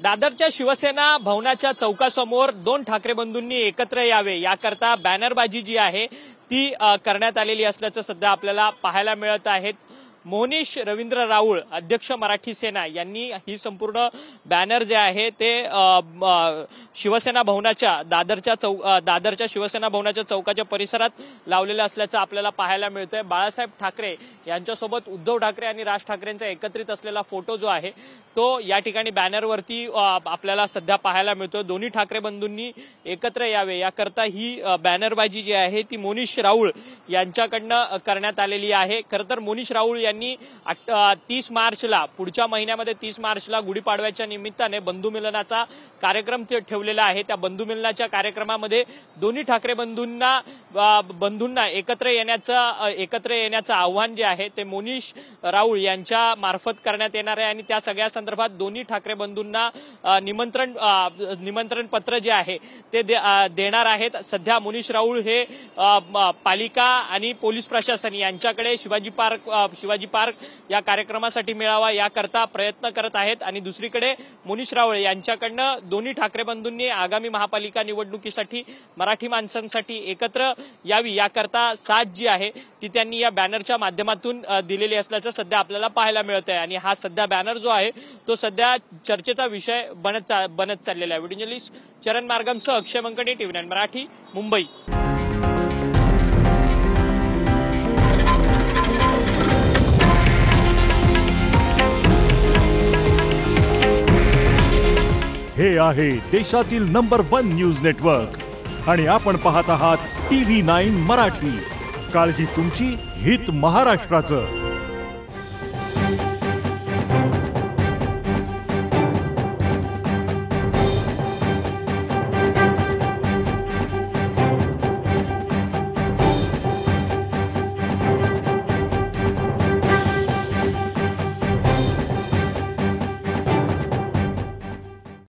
दादरच्या शिवसेना भवनाच्या चौकासमोर दोन ठाकरे बंधूंनी एकत्र यावे याकरता बॅनरबाजी जी आहे ती करण्यात आलेली असल्याचं सध्या आपल्याला पाहायला मिळत आहे। मोनीश रवींद्र राऊळ अध्यक्ष मराठी सेना यांनी ही संपूर्ण बॅनर जे आहे ते शिवसेना भवनाच्या दादरच्या शिवसेना भवनाच्या चौकाच्या परिसरात लावलेलं असल्याचं आपल्याला पाहायला मिळतंय। बाळासाहेब ठाकरे यांच्यासोबत उद्धव ठाकरे आणि राज ठाकरेंचा एकत्रित असलेला फोटो जो आहे तो या ठिकाणी बॅनरवरती आपल्याला सध्या पाहायला मिळतो। दोन्ही ठाकरे बंधूंनी एकत्र यावे याकरता ही बॅनरबाजी जी आहे ती मोनीश राऊळ यांच्याकडनं करण्यात आलेली आहे। खरं तर मोनीश राऊळ यांनी 30 मार्चला पुढच्या महिन्यामध्ये 30 मार्चला गुढीपाडव्याच्या निमित्ताने बंधुमिलनाचा कार्यक्रम ठेवलेला आहे। त्या बंधुमिलनाच्या कार्यक्रमामध्ये दोन्ही ठाकरे बंधूंना एकत्र येण्याचं आव्हान जे आहे ते मोनीश राऊळ यांच्या मार्फत करण्यात येणार आहे आणि त्या सगळ्या संदर्भात दोन्ही ठाकरे बंधूंना निमंत्रण पत्र जे आहे ते देणार आहेत। सध्या मोनीश राऊळ हे पालिका आणि पोलीस प्रशासन यांच्याकडे शिवाजी पार्क या कार्यक्रमासाठी मिळावा याकरता प्रयत्न करत आहेत आणि दुसरीकडे मोनीश राऊळ यांच्याकडनं दोन्ही ठाकरे बंधूंनी आगामी महापालिका निवडणुकीसाठी मराठी माणसांसाठी एकत्र यावी याकरता साथ जी आहे ती त्यांनी या बॅनरच्या माध्यमातून दिलेली असल्याचं सध्या आपल्याला पाहायला मिळत आहे आणि हा सध्या बॅनर जो आहे तो सध्या चर्चेचा विषय बनत चाललेला आहे। व्हिडिओ जर्नलिस्ट चरण मार्गमसह अक्षय मंकणे, TV9 मराठी, मुंबई। हे आहे देशातील नंबर 1 न्यूज नेटवर्क आणि आपण पाहत आहात TV9 मराठी। काळजी तुमची, हित महाराष्ट्राचं।